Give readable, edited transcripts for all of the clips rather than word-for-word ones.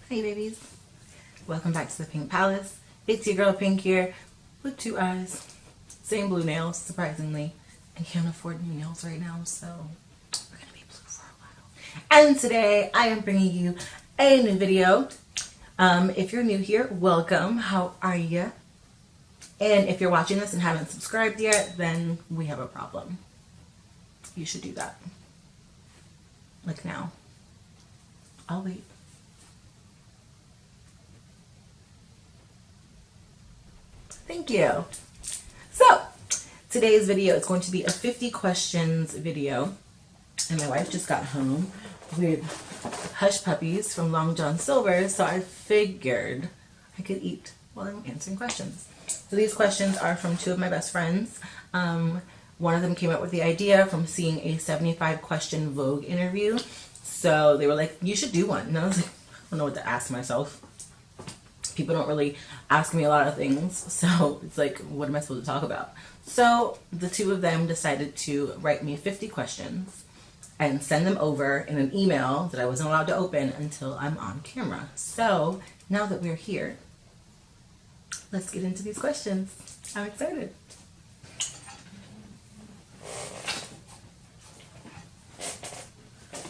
Hey babies, welcome back to the Pink Palace. It's your girl Pink here with two eyes, same blue nails, surprisingly. I can't afford new nails right now, so we're gonna be blue for a while. And today I am bringing you a new video. If you're new here, welcome. How are you? And if you're watching this and haven't subscribed yet, then we have a problem. You should do that. Like now. I'll wait. Thank you. So, today's video is going to be a 50 questions video. And my wife just got home with hush puppies from Long John Silver's, so I figured I could eat while I'm answering questions. So these questions are from two of my best friends. One of them came up with the idea from seeing a 75 question Vogue interview. So they were like, you should do one. And I was like, I don't know what to ask myself. People don't really ask me a lot of things, so it's like, what am I supposed to talk about? So the two of them decided to write me 50 questions and send them over in an email that I wasn't allowed to open until I'm on camera. So now that we're here, let's get into these questions. I'm excited.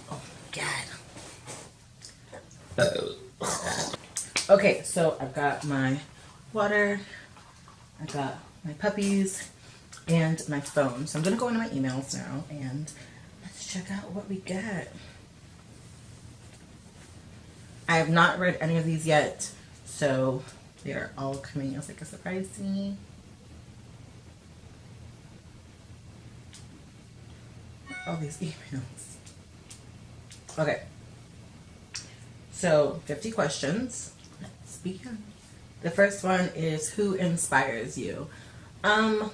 Oh my God. Okay, so I've got my water, I've got my puppies, and my phone. So I'm going to go into my emails now, and let's check out what we got. I have not read any of these yet, so they are all coming as like a surprise to me. All these emails. Okay. So, 50 questions. Let's begin. The first one is, who inspires you? I've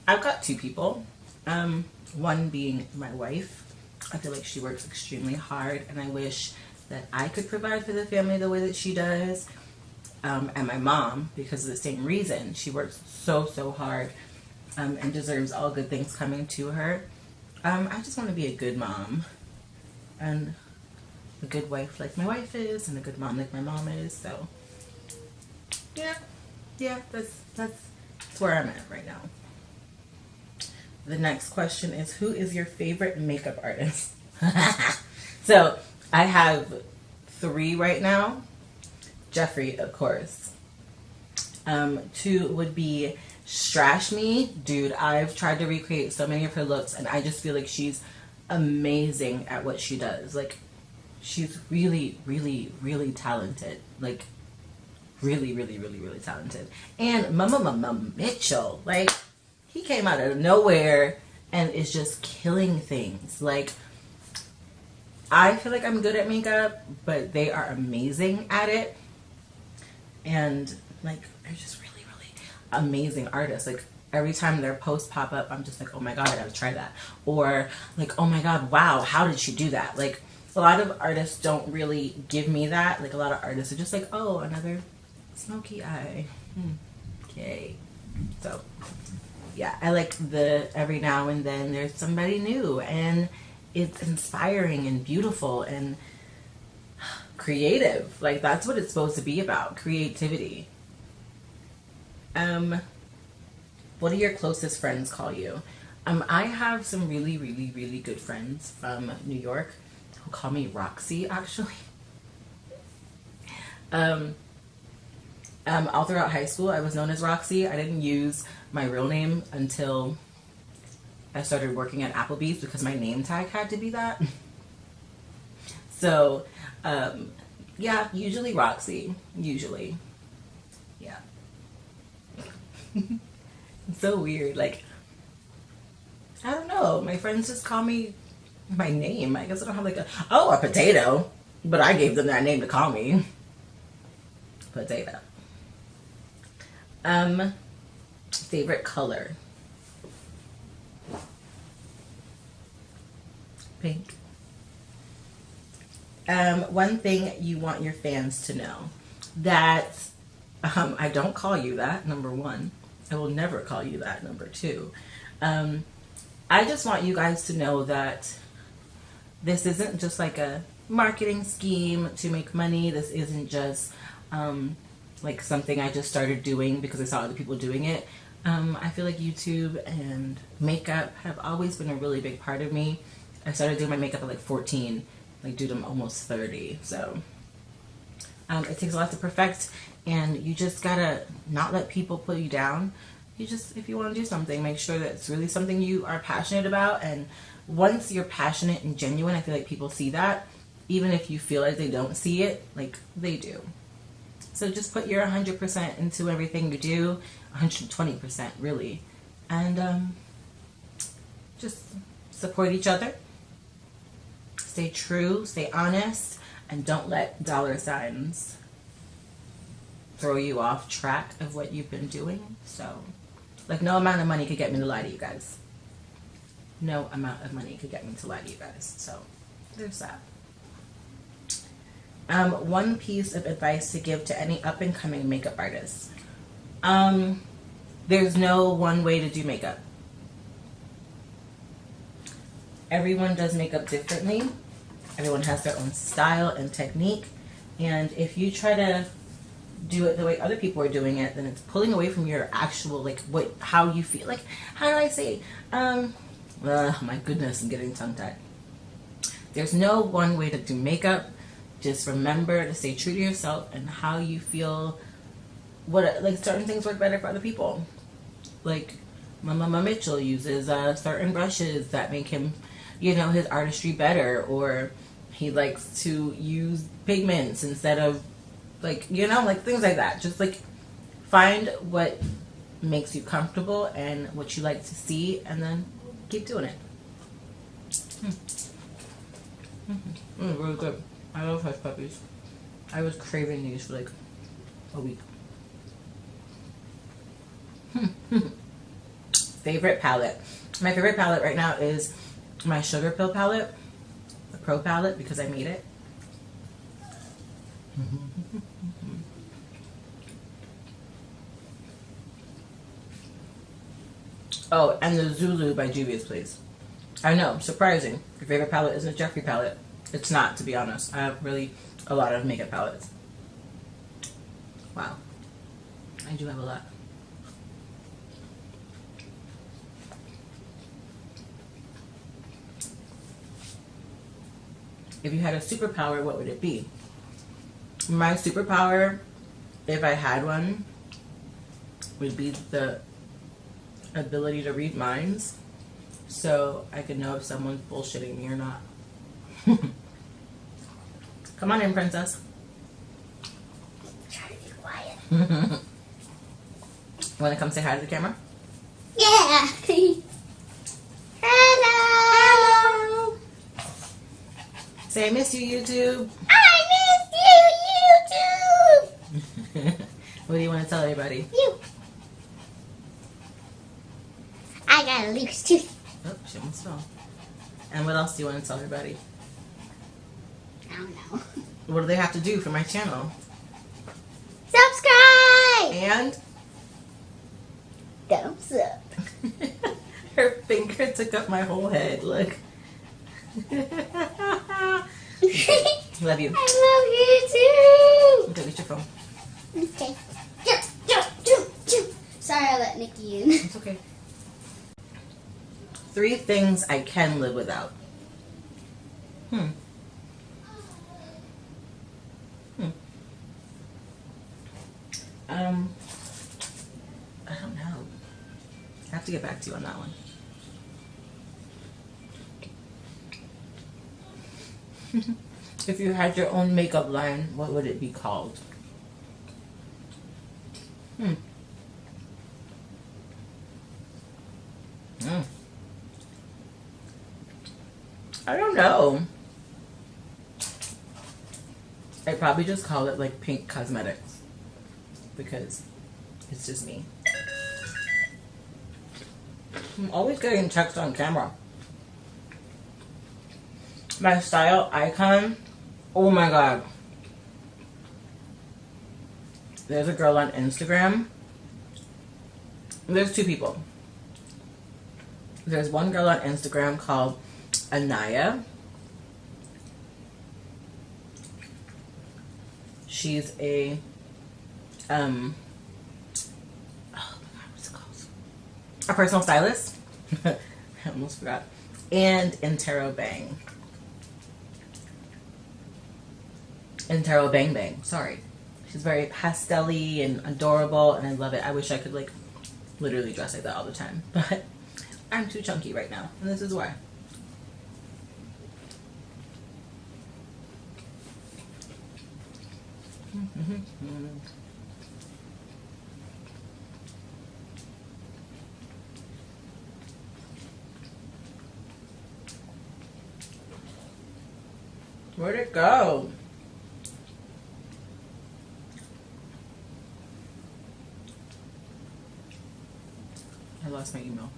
got two people. One being my wife. I feel like she works extremely hard, and I wish that I could provide for the family the way that she does. And my mom, because of the same reason. She works so hard and deserves all good things coming to her. I just want to be a good mom. And a good wife like my wife is, and a good mom like my mom is. So yeah, that's where I'm at right now. The next question is, who is your favorite makeup artist? So I have 3 right now. Jeffree, of course. 2 would be Strashme. Dude, I've tried to recreate so many of her looks, and I just feel like she's amazing at what she does. Like, she's really talented. Like, really talented. And Mama Mitchell, like, he came out of nowhere and is just killing things. Like, I feel like I'm good at makeup, but they are amazing at it. And, like, they're just really amazing artists. Like, every time their posts pop up, I'm just like, oh my God, I gotta try that. Or, like, oh my God, wow, how did she do that? Like, a lot of artists don't really give me that. Like, a lot of artists are just like, oh, another smoky eye. Okay. So, yeah, I like the every now and then there's somebody new, and it's inspiring and beautiful and creative. Like, that's what it's supposed to be about, creativity. What do your closest friends call you? I have some really good friends from New York who call me Roxy, actually. All throughout high school, I was known as Roxy. I didn't use my real name until I started working at Applebee's, because my name tag had to be that. So, yeah, usually Roxy. Usually. Yeah. It's so weird. Like, I don't know. My friends just call me my name. I guess I don't have like a potato. But I gave them that name to call me. Potato. Favorite color? Pink. One thing you want your fans to know. That I don't call you that, number 1. I will never call you that, number 2. I just want you guys to know that this isn't just like a marketing scheme to make money. This isn't just like something I just started doing because I saw other people doing it. I feel like YouTube and makeup have always been a really big part of me. I started doing my makeup at like 14, like do them almost 30. So it takes a lot to perfect, and you just gotta not let people put you down. You just, if you want to do something, make sure that it's really something you are passionate about. And once you're passionate and genuine, I feel like people see that. Even if you feel like they don't see it, like they do. So just put your 100% into everything you do, 120% really, and just support each other. Stay true, stay honest, and don't let dollar signs throw you off track of what you've been doing. So, like, no amount of money could get me to lie to you guys. No amount of money could get me to lie to you guys. So, there's that. One piece of advice to give to any up-and-coming makeup artists. There's no one way to do makeup. Everyone does makeup differently. Everyone has their own style and technique. And if you try to do it the way other people are doing it, then it's pulling away from your actual, like, how you feel. Like, how do I say? My goodness, I'm getting tongue-tied. There's no one way to do makeup. Just remember to stay true to yourself and how you feel. Like, certain things work better for other people. Like, my Mama Mitchell uses certain brushes that make him, his artistry better. Or he likes to use pigments instead of, like, things like that. Just, like, find what makes you comfortable and what you like to see, and then keep doing it. Really good. I love hush puppies. I was craving these for like a week. Favorite palette. My favorite palette right now is my Sugar Pill palette, the Pro palette, because I made it. Oh, and the Zulu by Juvia's Place. I know, surprising. Your favorite palette isn't a Jeffree palette. It's not, to be honest. I have really a lot of makeup palettes. Wow. I do have a lot. If you had a superpower, what would it be? My superpower, if I had one, would be the ability to read minds, so I could know if someone's bullshitting me or not. Come on in, princess. Try to be quiet. Want to come say hi to the camera? Yeah. Hello. Say I miss you, YouTube. I miss you, YouTube. What do you want to tell everybody? You. I got a loose tooth. Oh, she almost fell. And what else do you want to tell everybody? I don't know. What do they have to do for my channel? Subscribe. And Thumbs up. her finger took up my whole head. Look. Love you. I love you too. Okay, get your phone. Okay. Sorry I let Nikki in. It's okay. 3 things I can live without. I don't know. I have to get back to you on that one. If you had your own makeup line, what would it be called? I don't know. I'd probably just call it like PiiNk Cosmetics, because it's just me. I'm always getting text on camera. My style icon, oh my god. There's a girl on Instagram. There's 2 people. There's one girl on Instagram called Anaya, She's a oh my god, what's it called? A personal stylist. I almost forgot. And Intero Bang. Intero Bang Bang. Sorry. She's very pastel-y and adorable, and I love it. I wish I could like literally dress like that all the time, but I'm too chunky right now, and this is why. Where'd it go? I lost my email.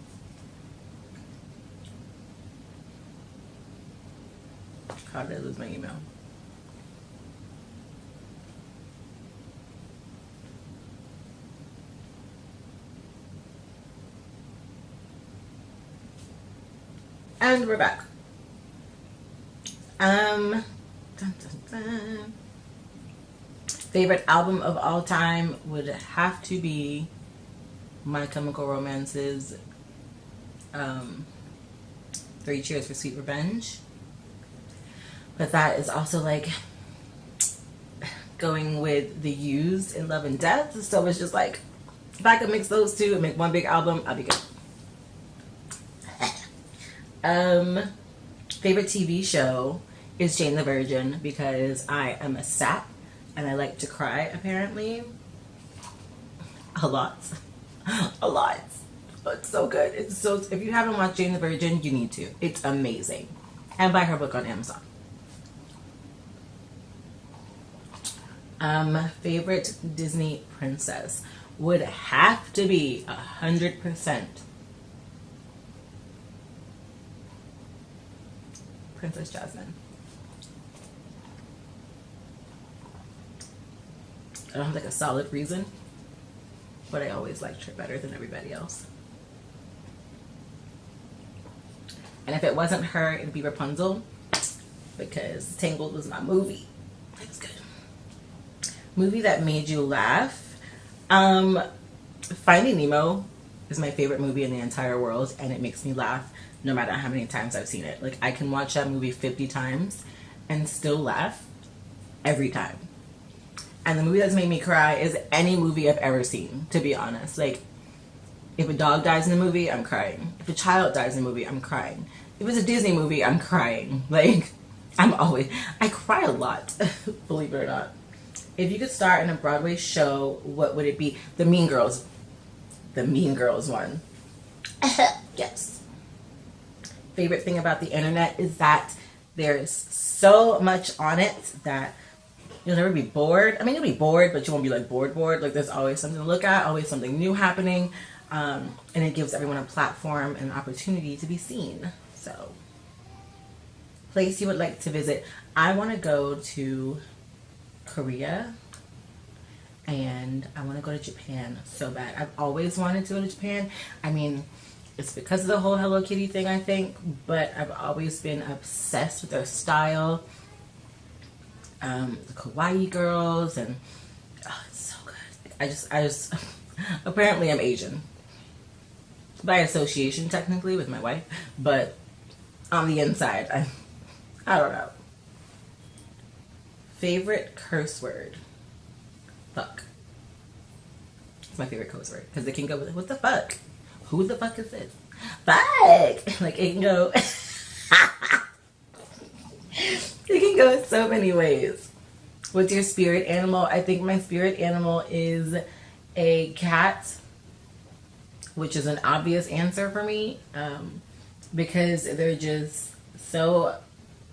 How did I lose my email? And we're back. Dun, dun, dun. Favorite album of all time would have to be My Chemical Romance's 3 Cheers for Sweet Revenge. But that is also like going with the Used in Love and Death. So it's just like, if I could mix those two and make one big album, I'll be good. Favorite TV show is Jane the Virgin, because I am a sap and I like to cry apparently a lot. A lot. It's so good. It's so, if you haven't watched Jane the Virgin, you need to. It's amazing. And buy her book on Amazon. Favorite Disney princess would have to be 100% Princess Jasmine. I don't have like a solid reason, but I always liked her better than everybody else. And if it wasn't her, it'd be Rapunzel, because Tangled was my movie. It's good. Movie that made you laugh. Finding Nemo is my favorite movie in the entire world, and it makes me laugh no matter how many times I've seen it. Like, I can watch that movie 50 times and still laugh every time. And the movie that's made me cry is any movie I've ever seen, to be honest. Like, if a dog dies in a movie, I'm crying. If a child dies in a movie, I'm crying. If it's a Disney movie, I'm crying. Like, I cry a lot, believe it or not. If you could star in a Broadway show, what would it be? The Mean Girls. The Mean Girls one. Yes. Favorite thing about the internet is that there's so much on it that you'll never be bored. I mean, you'll be bored, but you won't be like bored. Like, there's always something to look at, always something new happening. And it gives everyone a platform and an opportunity to be seen. So, place you would like to visit. I want to go to Korea, and I want to go to Japan so bad. I've always wanted to go to Japan. I mean, it's because of the whole Hello Kitty thing, I think, but I've always been obsessed with their style. The kawaii girls, and oh, it's so good. I just apparently I'm Asian by association, technically, with my wife, but on the inside, I don't know. Favorite curse word? Fuck. It's my favorite curse word, because it can go with, what the fuck? Who the fuck is this? Fuck! Like, it can go it can go in so many ways. What's your spirit animal? I think my spirit animal is a cat, which is an obvious answer for me, because they're just so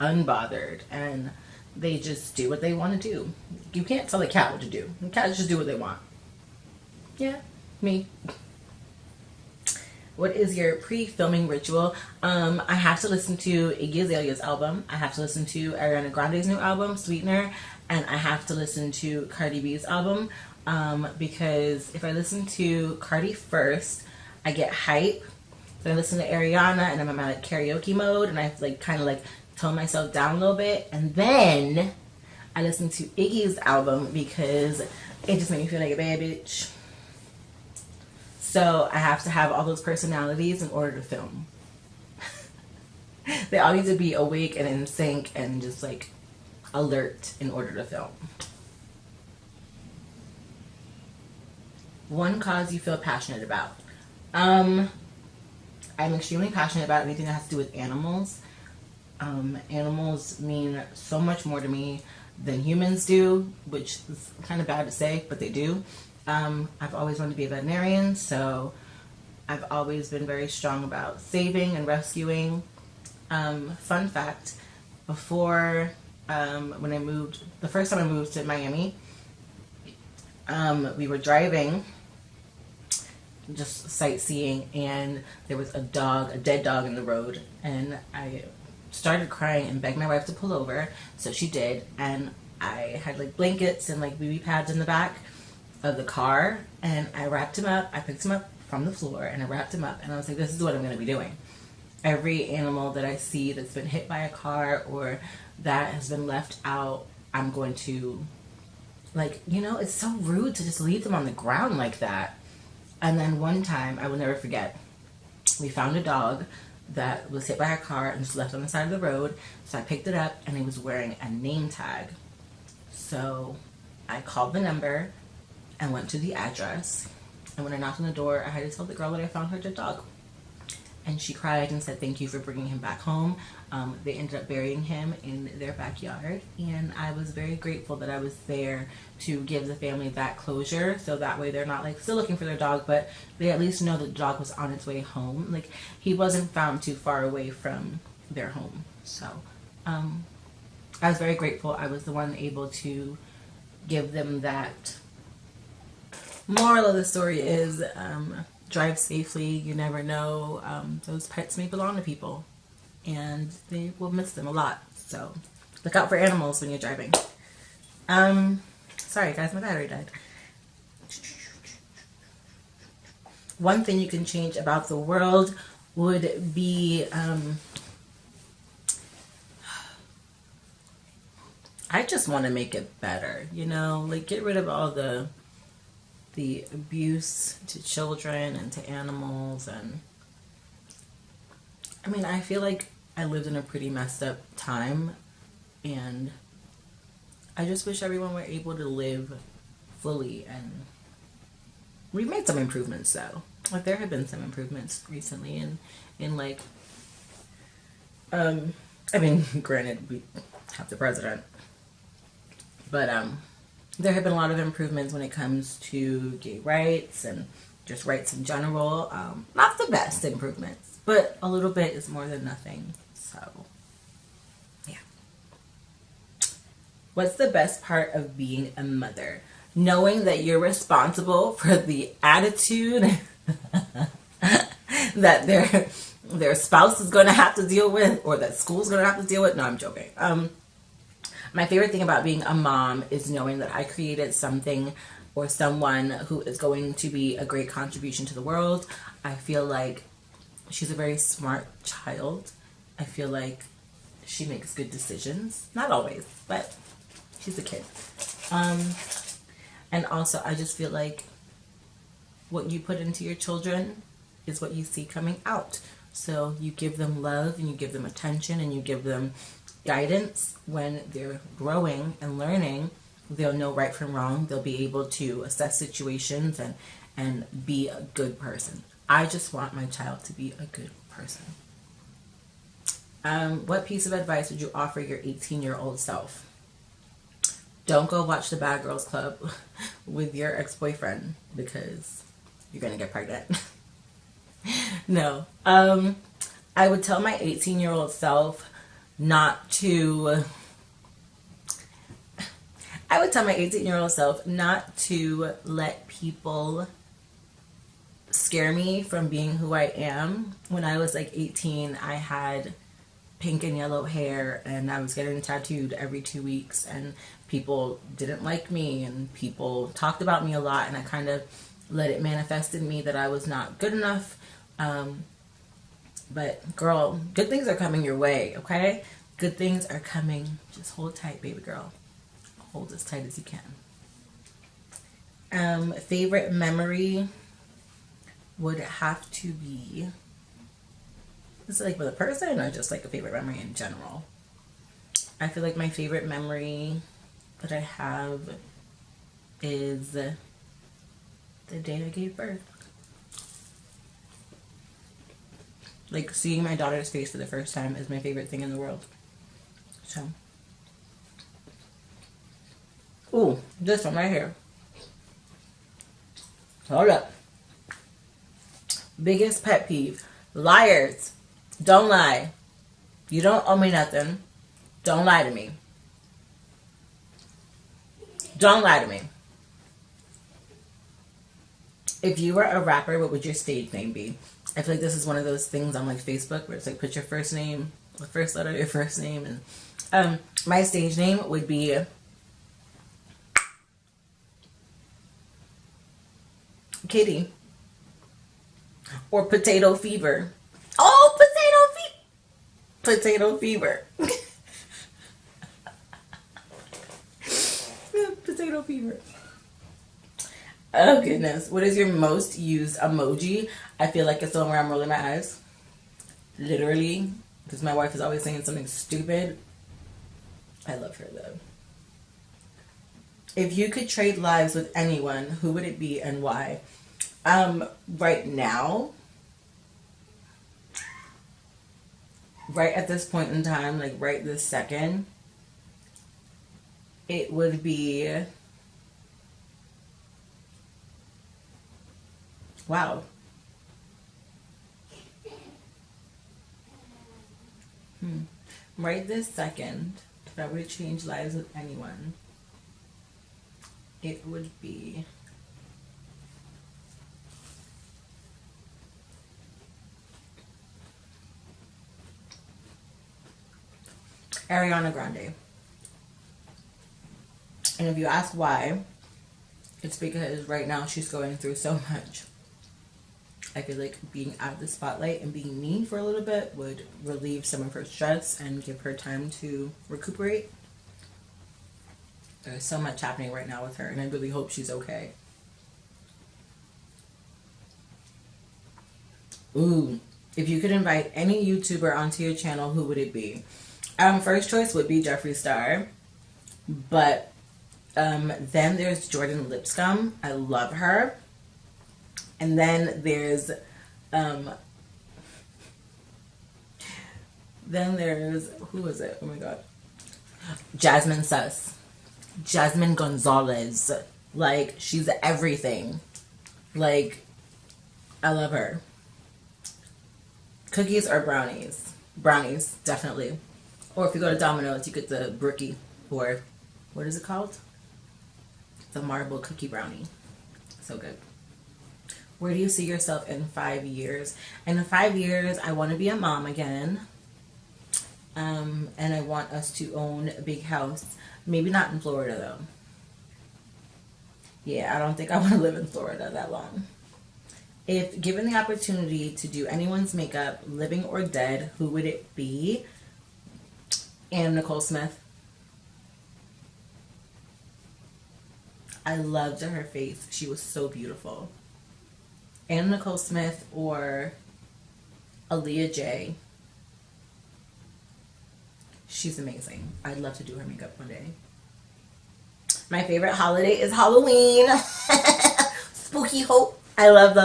unbothered and they just do what they want to do. You can't tell a cat what to do. The cats just do what they want. Yeah, me. What is your pre-filming ritual? I have to listen to Iggy Azalea's album. I have to listen to Ariana Grande's new album, Sweetener. And I have to listen to Cardi B's album. Because if I listen to Cardi first, I get hype. Then I listen to Ariana and I'm in my like karaoke mode. And I have to like kind of like tone myself down a little bit. And then I listened to Iggy's album because it just made me feel like a bad bitch. So I have to have all those personalities in order to film. They all need to be awake and in sync and just like alert in order to film. One cause you feel passionate about. I'm extremely passionate about anything that has to do with animals. Animals mean so much more to me than humans do, which is kind of bad to say, but they do. I've always wanted to be a veterinarian, so I've always been very strong about saving and rescuing. Fun fact, before when I moved, the first time I moved to Miami, we were driving, just sightseeing, and there was a dead dog in the road, and I started crying and begged my wife to pull over, so she did, and I had like blankets and like BB pads in the back of the car, and I wrapped him up. I picked him up from the floor and I wrapped him up, and I was like, this is what I'm going to be doing. Every animal that I see that's been hit by a car or that has been left out, I'm going to, like, you know, it's so rude to just leave them on the ground like that. And then one time, I will never forget, we found a dog that was hit by a car and just left on the side of the road. So I picked it up and he was wearing a name tag. So I called the number and went to the address. And when I knocked on the door, I had to tell the girl that I found her dead dog. And she cried and said, thank you for bringing him back home. They ended up burying him in their backyard. And I was very grateful that I was there to give the family that closure. So that way they're not like still looking for their dog, but they at least know the dog was on its way home. Like, he wasn't found too far away from their home. So I was very grateful. I was the one able to give them that. Moral of the story is, drive safely. You never know. Those pets may belong to people, and they will miss them a lot. So look out for animals when you're driving. Sorry guys, my battery died. One thing you can change about the world would be, I just want to make it better, you know, like get rid of all the abuse to children and to animals. And I mean, I feel like I lived in a pretty messed up time, and I just wish everyone were able to live fully. And we've made some improvements though. Like, there have been some improvements recently in like, I mean, granted, we have the president, but there have been a lot of improvements when it comes to gay rights and just rights in general. Not the best improvements, but a little bit is more than nothing. So, yeah. What's the best part of being a mother? Knowing that you're responsible for the attitude that their spouse is going to have to deal with, or that school's going to have to deal with. No, I'm joking. My favorite thing about being a mom is knowing that I created something or someone who is going to be a great contribution to the world. I feel like she's a very smart child. I feel like she makes good decisions. Not always, but she's a kid. And also, I just feel like what you put into your children is what you see coming out. So you give them love and you give them attention and you give them guidance. When they're growing and learning, they'll know right from wrong. They'll be able to assess situations and be a good person. I just want my child to be a good person. What piece of advice would you offer your 18-year-old self? Don't go watch the Bad Girls Club with your ex-boyfriend because you're going to get pregnant. No. I would tell my 18-year-old self not to let people scare me from being who I am. When I was like 18, I had pink and yellow hair and I was getting tattooed every 2 weeks, and people didn't like me and people talked about me a lot, and I kind of let it manifest in me that I was not good enough. But girl, good things are coming your way, okay? Good things are coming. Just hold tight, baby girl. Hold as tight as you can. Favorite memory would have to be, is it like with a person or just like a favorite memory in general? I feel like my favorite memory that I have is the day I gave birth. Like seeing my daughter's face for the first time is my favorite thing in the world. So, ooh, this one right here. Hold up. Biggest pet peeve. Liars. Don't lie. You don't owe me nothing. Don't lie to me. Don't lie to me. If you were a rapper, what would your stage name be? I feel like this is one of those things on like Facebook where it's like put your first name, the first letter of your first name, and my stage name would be Kitty or Potato Fever. Oh, Potato Fever. Potato Fever. Oh goodness. What is your most used emoji? I feel like it's the one where I'm rolling my eyes. Literally. Because my wife is always saying something stupid. I love her though. If you could trade lives with anyone, who would it be and why? Right now, right at this point in time, like right this second, it would be, wow. Right this second, if I were to change lives with anyone, it would be Ariana Grande. And if you ask why, it's because right now she's going through so much. I feel like being out of the spotlight and being me for a little bit would relieve some of her stress and give her time to recuperate. There's so much happening right now with her, and I really hope she's okay. Ooh, if you could invite any YouTuber onto your channel, who would it be? First choice would be Jeffree Star, but then there's Jordan Lipscomb. I love her. And then there's who is it? Oh my god. Jasmine Gonzalez. Like, she's everything. Like, I love her. Cookies or brownies? Brownies, definitely. Or if you go to Domino's, you get the brookie, or what is it called? The marble cookie brownie. So good. Where do you see yourself in 5 years? In 5 years, I want to be a mom again. And I want us to own a big house. Maybe not in Florida, though. Yeah, I don't think I want to live in Florida that long. If given the opportunity to do anyone's makeup, living or dead, who would it be? Anna Nicole Smith. I loved her face. She was so beautiful. Anna Nicole Smith or Aaliyah J. She's amazing. I'd love to do her makeup one day. My favorite holiday is Halloween. Spooky hope. I love.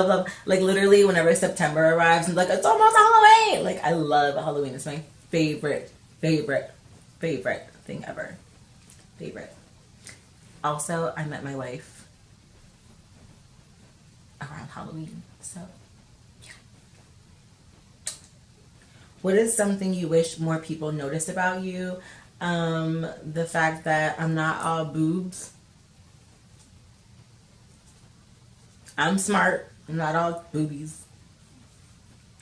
Like, literally, whenever September arrives, I'm like, it's almost Halloween. Like, I love Halloween. It's my favorite thing ever. Favorite. Also, I met my wife around Halloween. So, yeah. What is something you wish more people noticed about you? The fact that I'm not all boobs. I'm smart. I'm not all boobies.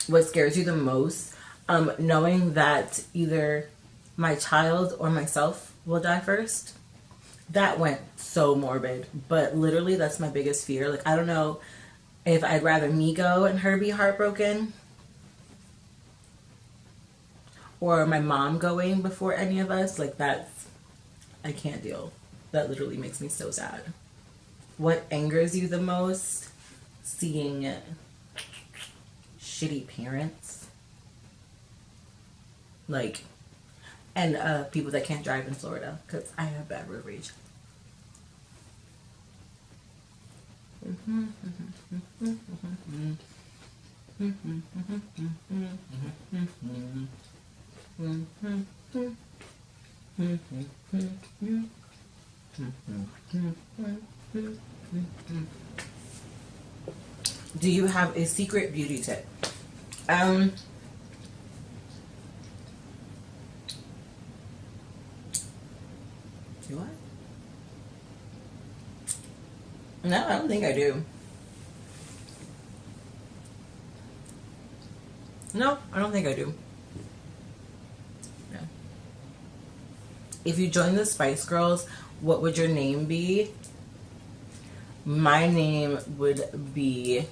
What scares you the most? Knowing that either my child or myself will die first. That went so morbid. But literally, that's my biggest fear. Like, I don't know if I'd rather me go and her be heartbroken, or my mom going before any of us. Like, that's, I can't deal. That literally makes me so sad. What angers you the most? Seeing shitty parents. Like, and people that can't drive in Florida, because I have bad road rage. Do you have a secret beauty tip? Do I? No, I don't think I do. No, I don't think I do. No. If you join the Spice Girls, what would your name be? My name would be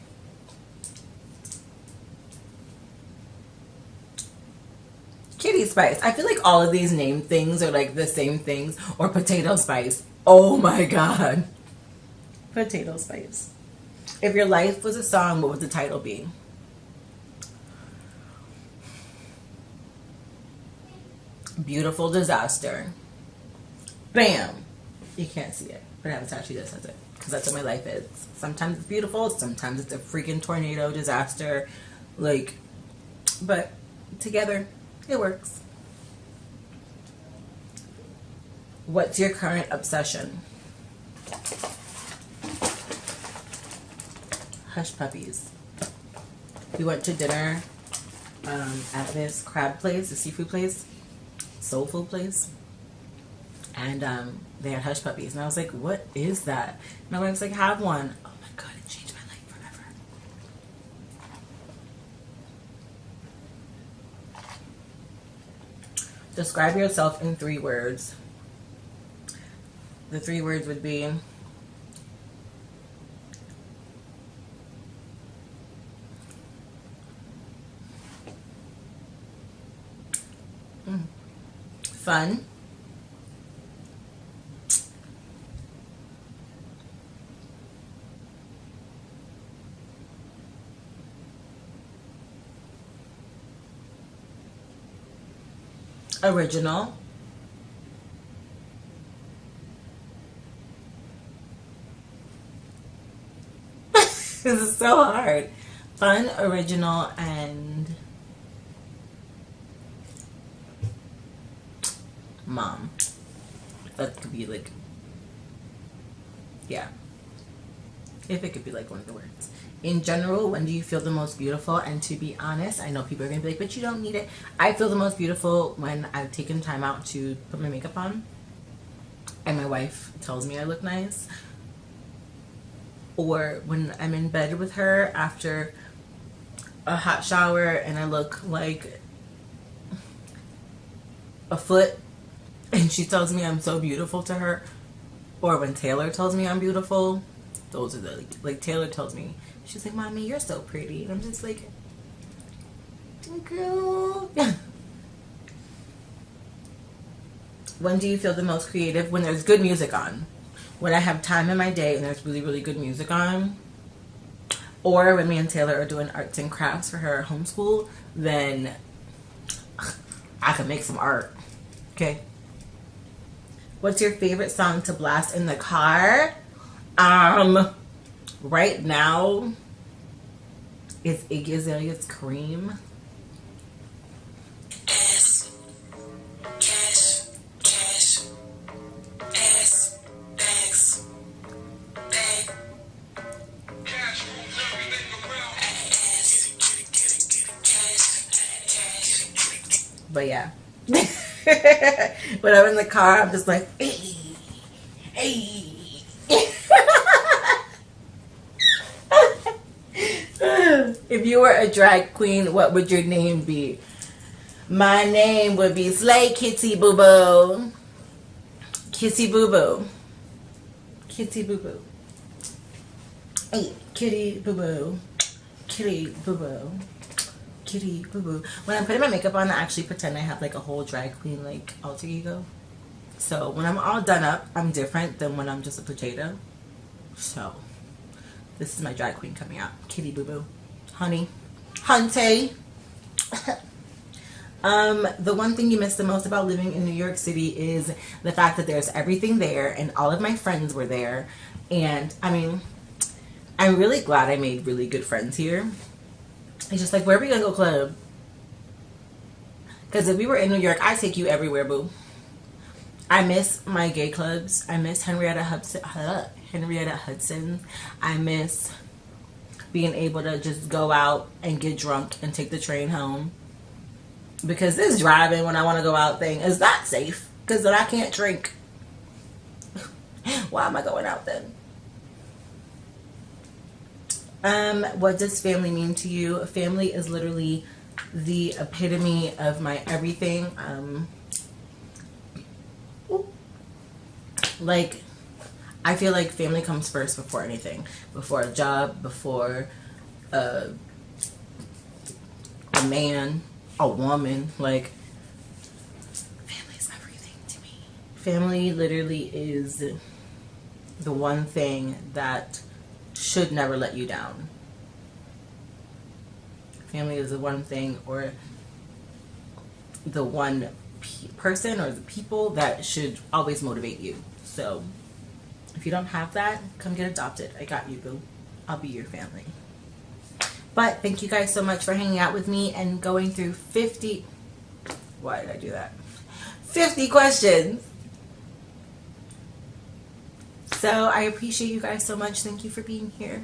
Kitty Spice. I feel like all of these name things are like the same things. Or Potato Spice. Oh my god. Potato Spice. If your life was a song, what would the title be? Beautiful Disaster. Bam. You can't see it, but I have a tattoo that says it. Because that's what my life is. Sometimes it's beautiful. Sometimes it's a freaking tornado disaster. Like, but together, it works. What's your current obsession? Hush puppies. We went to dinner at this crab place, the seafood place, soul food place, and they had hush puppies, and I was like, "What is that?" And my wife's like, "Have one." Oh my god, it changed my life forever. Describe yourself in 3 words. The 3 words would be fun, original, this is so hard. Fun, original, and mom. That could be like, yeah. If it could be like one of the words. In general, when do you feel the most beautiful? And to be honest, I know people are going to be like, but you don't need it. I feel the most beautiful when I've taken time out to put my makeup on. And my wife tells me I look nice. Or when I'm in bed with her after a hot shower and I look like a foot and she tells me I'm so beautiful to her. Or when Taylor tells me I'm beautiful. Those are the, like Taylor tells me, she's like, "Mommy, you're so pretty." And I'm just like, girl. When do you feel the most creative? When there's good music on. When I have time in my day and there's really, really good music on. Or when me and Taylor are doing arts and crafts for her homeschool, then I can make some art. Okay. What's your favorite song to blast in the car? Right now, it's Iggy Azalea's Cream. But yeah. When I'm in the car, I'm just like, hey, hey. If you were a drag queen, what would your name be? My name would be Slay Kitty Boo Boo. Kitty Boo Boo. Kitty Boo Boo. Hey, Kitty Boo Boo. Kitty Boo Boo. Kitty Boo Boo. When I'm putting my makeup on, I actually pretend I have like a whole drag queen like alter ego. So when I'm all done up, I'm different than when I'm just a potato. So this is my drag queen coming out. Kitty Boo Boo. Honey. Hunty. The one thing you miss the most about living in New York City is the fact that there's everything there and all of my friends were there. And I mean, I'm really glad I made really good friends here. It's just like, where are we gonna go club? Because if we were in New York, I'd take you everywhere, boo. I miss my gay clubs. I miss Henrietta Hudson. I miss being able to just go out and get drunk and take the train home. Because this driving when I want to go out thing is not safe. Because then I can't drink. Why am I going out then? What does family mean to you? Family is literally the epitome of my everything. Like, I feel like family comes first before anything. Before a job, before a man, a woman. Like, family's everything to me. Family literally is the one thing that should never let you down. Family is the one thing, or the one person or the people that should always motivate you. So if you don't have that, come get adopted. I got you, boo. I'll be your family. But thank you guys so much for hanging out with me and going through 50. Why did I do that? 50 questions. So I appreciate you guys so much. Thank you for being here.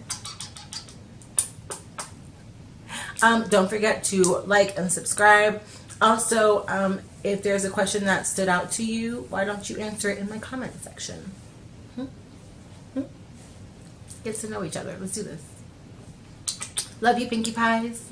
Don't forget to like and subscribe. Also, if there's a question that stood out to you, why don't you answer it in my comment section? Get to know each other. Let's do this. Love you, Pinkie Pies.